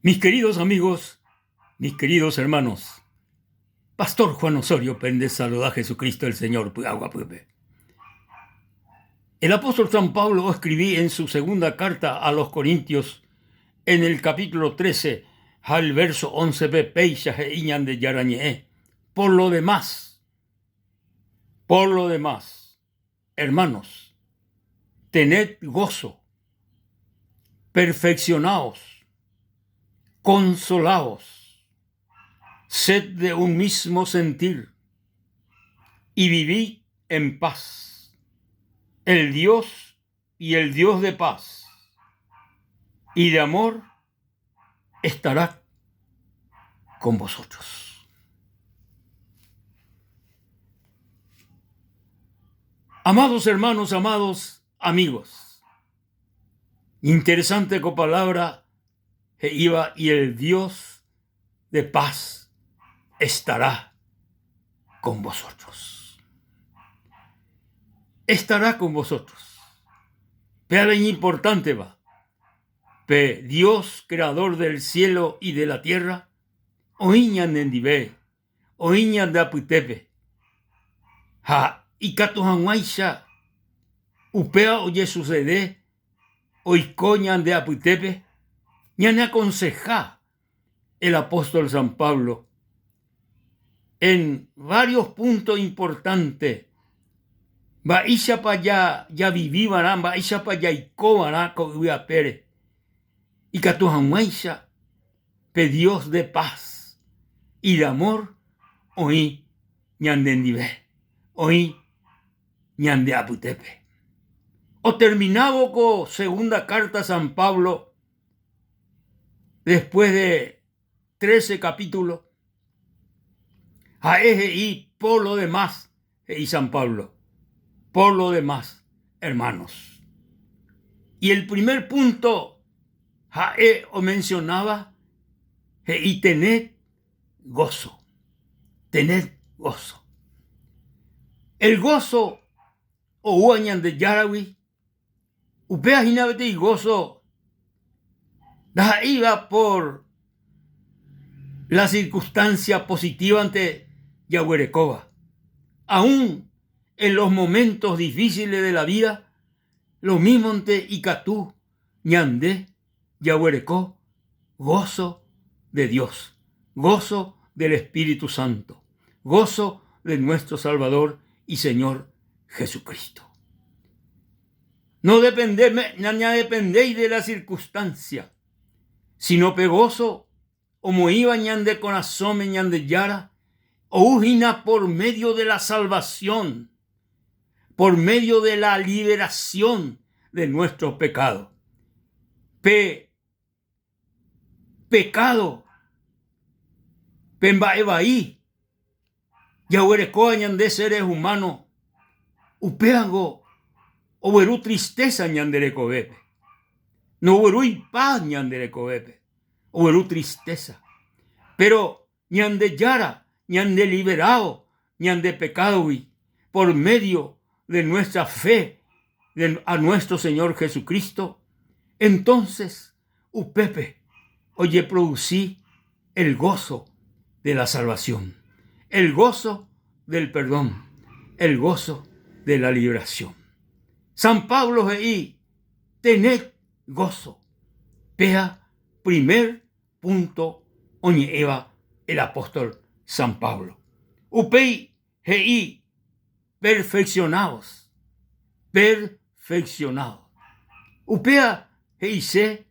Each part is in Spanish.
Mis queridos amigos, mis queridos hermanos, Pastor Juan Osorio Péndez saluda a Jesucristo el Señor. El apóstol San Pablo escribí en su segunda carta a los Corintios, en el capítulo 13, al verso 11, de Yarañe. Por lo demás, hermanos, tened gozo, perfeccionaos, consolaos, sed de un mismo sentir y vivid en paz. El Dios de paz y de amor estará con vosotros. Amados hermanos, amados amigos, interesante palabra que iba, y el Dios de paz estará con vosotros. Estará con vosotros. Pero es importante, Dios, creador del cielo y de la tierra, oiñan nendive, oiñan de aputepe. Y catojanguaisha, upea oye sucede, oicoñan de aputepe, ñane aconseja el apóstol San Pablo en varios puntos importantes. Baisha para ya vivían, baisha para ya icoban con Pérez. Y catujanguaisha, pe Dios de paz y de amor, oí ñandendive, oí ñande aputepe. O terminaba con segunda carta a San Pablo, después de 13 capítulos, a eje y por lo demás, y San Pablo, por lo demás, hermanos. Y el primer punto, o mencionaba, y tened gozo, tened gozo. El gozo, o uañan de Yarawi, upea jinabete y gozo, iba por la circunstancia positiva ante Yahuerecoba. Aún en los momentos difíciles de la vida, lo mismo ante Icatú, ñandé, Yahuerecó, gozo de Dios, gozo del Espíritu Santo, gozo de nuestro Salvador y Señor Jesucristo. No dependéis de la circunstancia, sino pegoso, como iba ñande con asome ñande yara, o ujina por medio de la salvación, por medio de la liberación de nuestros pecados. Pecado, pembaebaí, yahuerecoa ñande seres humanos, upeango, oberú tristeza ñanderecobepe, no oberú paz ñanderecobepe, oberú tristeza, pero ñande yara, ñande liberado, ñande pecado, por medio de nuestra fe a nuestro Señor Jesucristo, entonces, upepe, oye, producí el gozo de la salvación, el gozo del perdón, el gozo de la liberación. San Pablo veí, tened gozo. Pea, primer punto, oñe eva el apóstol San Pablo. Upei, hei, perfeccionados. Upea, hei se,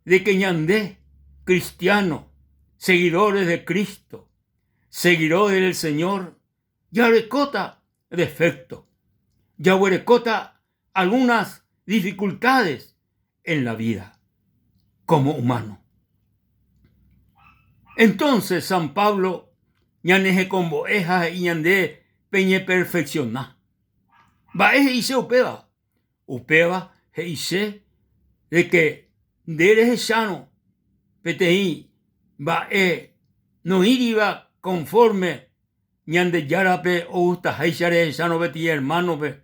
de que ñandé, cristiano, seguidores de Cristo, seguidores del Señor, yahuerecota defecto, yahuerecota algunas dificultades en la vida como humano. Entonces San Pablo ñaneje con boeja y ñandé peñe perfeccionar. Baeje y se upeba y se de que de sano peteí bae no iba conforme ñande yarape o usta haishare sano beti hermano pe.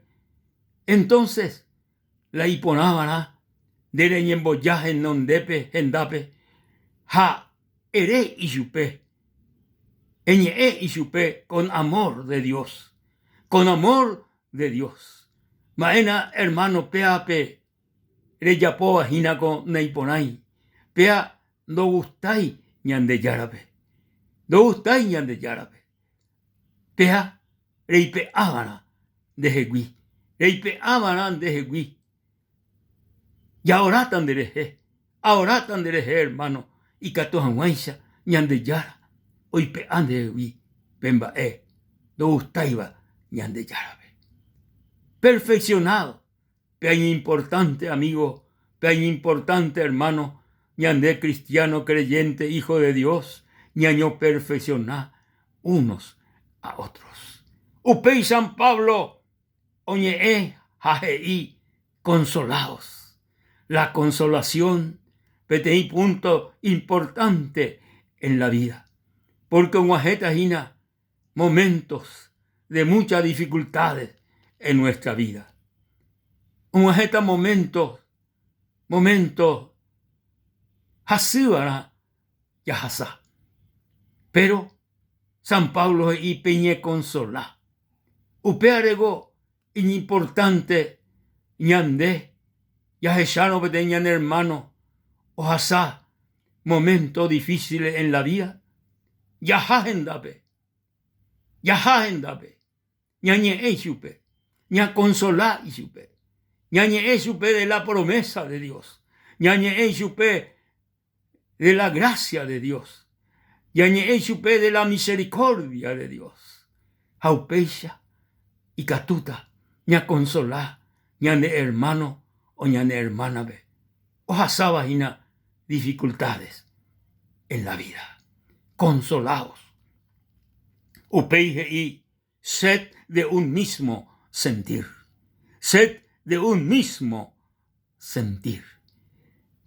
Entonces la hiponábana de ñemboyaje en nondepe endape ha ere y yupe, eñe y yupe con amor de Dios, con amor de Dios. Maena hermano peape, reyapo ajinaco neiponai, pea no gustai ñande yarabe, no gustai ñande yarabe, pea reipe ábana de jegui, reipe ábana de jegui. Y ahora tan dereje, hermano, y cato hanguaisha, ñande yara, hoy pe ande vi, pemba no gustaiba, ñande yarabe. Perfeccionado, pe hay importante amigo, pe hay importante hermano, ñande cristiano creyente, hijo de Dios, ñaño perfeccionar unos a otros. Upei San Pablo, oñe jajei, consolados. La consolación, PTI, punto importante en la vida. Porque en Guajetajina, momentos de muchas dificultades en nuestra vida. En Guajeta momentos, hasíbara ya hasá. Pero San Pablo y peñe consola. Upe agregó importante ñandé. Ya echano peteñan hermano, ojalá momentos difíciles en la vida, ya jajendape, ñañe echupe, ña consola ichupe, ñañe echupe de la promesa de Dios, ñañe echupe de la gracia de Dios, ñañe echupe de la misericordia de Dios, jaupecha y catuta, ña consola, ñane hermano, o ñane hermana be, ojalá vagina dificultades en la vida, consolados. Upeige y sed de un mismo sentir, sed de un mismo sentir.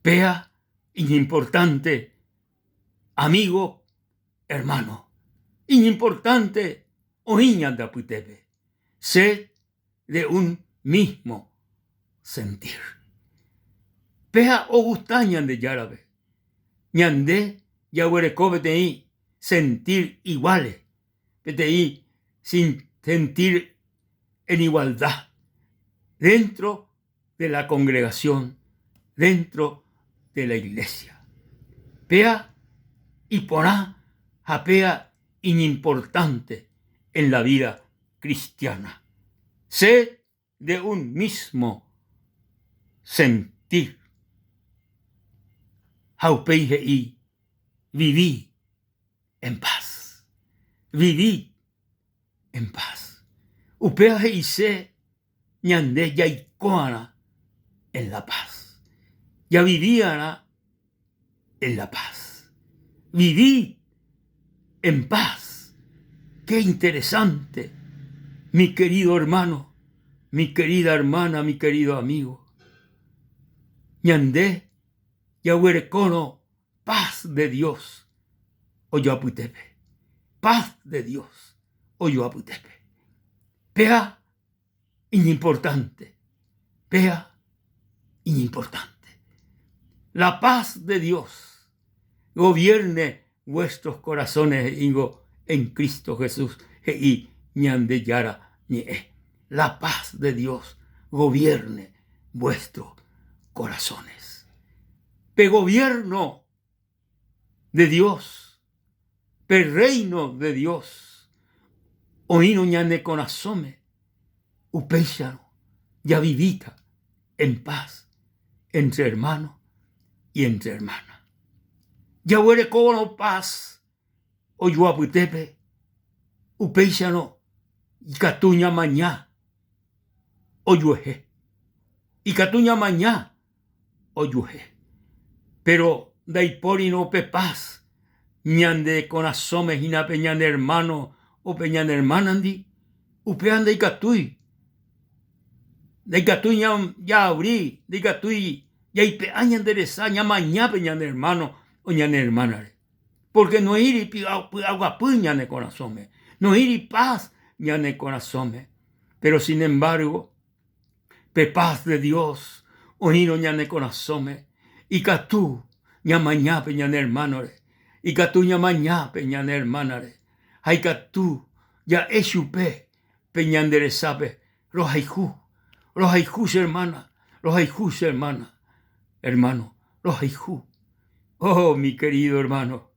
Pea importante, amigo, hermano, importante, oiña da putebe, sed de un mismo sentir. Pea o gustañan de yarabe. Ñandé yahuereco beteí sentir iguales. Beteí sin sentir en igualdad. Dentro de la congregación, dentro de la iglesia. Pea y porá japea inimportante en la vida cristiana. Sé de un mismo sentir. Jaupeije y viví en paz. Viví en paz. Upeaje y sé ñande ya icoana en la paz. Ya vivíana en la paz. Viví en paz. Qué interesante, mi querido hermano, mi querida hermana, mi querido amigo. Ñandé, yahuerecono, paz de Dios, oyoaputepe. Paz de Dios, oyoaputepe. Pea, inimportante. Pea, inimportante. La paz de Dios gobierne vuestros corazones, digo, en Cristo Jesús. Y ñande yara ñe. La paz de Dios gobierne vuestros corazones. Pe gobierno de Dios, pe reino de Dios, oíno ñane con asome, upéchano, ya vivita en paz entre hermano y entre hermana. Ya huele como paz, o yo aputepe, upéchano, y catuña mañá, o yueje, y catuña mañá, o yueje. Pero daipori no pe paz, ñande con asome hina peñan hermano o peñan hermanandi, upean de catui. De catui ya abrí, de catui ya ipe añan de resaña mañana peñan hermano o ñan hermana. Porque no iri aguapu ñane con asome, no iri paz ñane con asome. Pero sin embargo, pe paz de Dios, o hino ñane con asome, y catú, ñamañá peñan hermanore, y catu ñamañá peñan hermanare, hay catu ya eshupe peñan derezape, los haijus hermana, hermano, los haijus. Oh, mi querido hermano,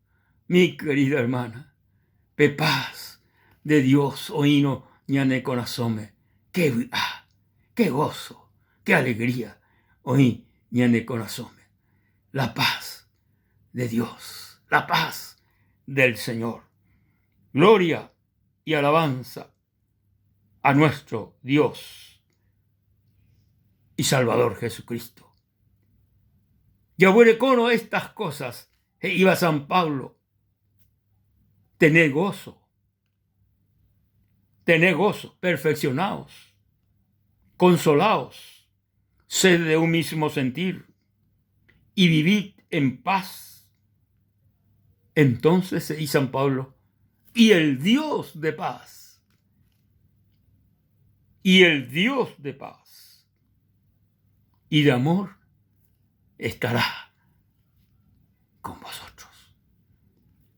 mi querida hermana, paz de Dios, oíno, ñane corazón, qué gozo, qué alegría, oí, ñane corazón, la paz de Dios, la paz del Señor. Gloria y alabanza a nuestro Dios y Salvador Jesucristo. Yahweh cono estas cosas, iba San Pablo, tened gozo, perfeccionaos, consolaos, sed de un mismo sentir y vivid en paz. Entonces, y San Pablo, y el Dios de paz, y de amor estará con vosotros.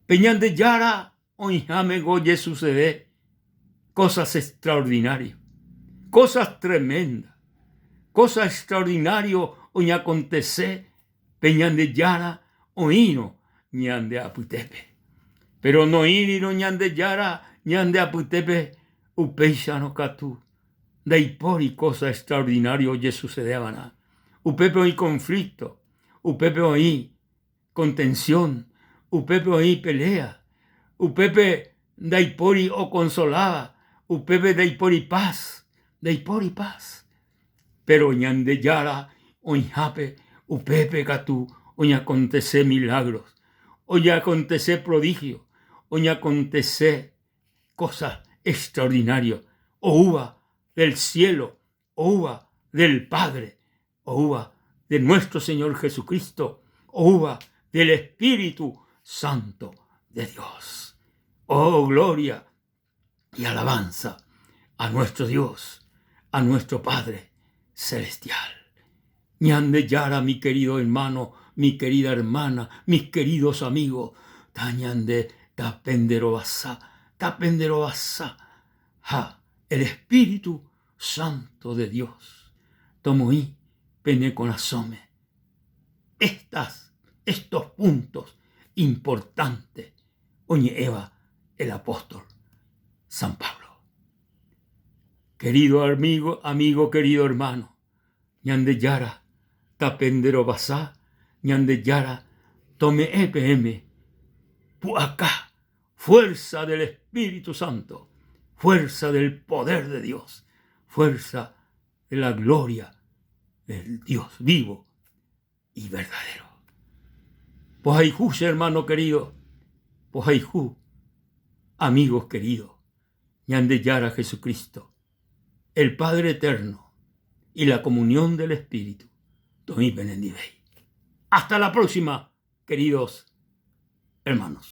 Peñan de Yara, oíjame goye sucede cosas extraordinarias, cosas tremendas, cosas extraordinarias hoy acontece, peñan de Yara, oíno, ñan de Aputepe. Pero no irino ñan de Yara, ñan de Aputepe, upeixano catu. De ipori cosas extraordinarias oye sucedían. Upepe hoy conflicto, upepe hoy contención, upepe hoy pelea, upepe daipori o consolaba, upepe daipori paz, Pero ñande yara, oñape, upepe catu, oña acontece milagros, oña acontece prodigio, oña acontece cosas extraordinarias, o uva del cielo, o uva del Padre, o uva de nuestro Señor Jesucristo, o uva del Espíritu Santo de Dios. Oh, gloria y alabanza a nuestro Dios, a nuestro Padre Celestial. Ñande Yara, mi querido hermano, mi querida hermana, mis queridos amigos, tañande tapenderobasa, el Espíritu Santo de Dios. Tomoí peneconasome. Estos puntos importantes, oñe Eva, el apóstol San Pablo. Querido amigo, querido hermano, ñande Yara, tapendero basá, ñande Yara, tome EPM, acá, fuerza del Espíritu Santo, fuerza del poder de Dios, fuerza de la gloria del Dios vivo y verdadero. Pohaijú, hermano querido, Pohaijú, amigos queridos, ñande Yara Jesucristo, el Padre Eterno y la comunión del Espíritu. Hasta la próxima, queridos hermanos.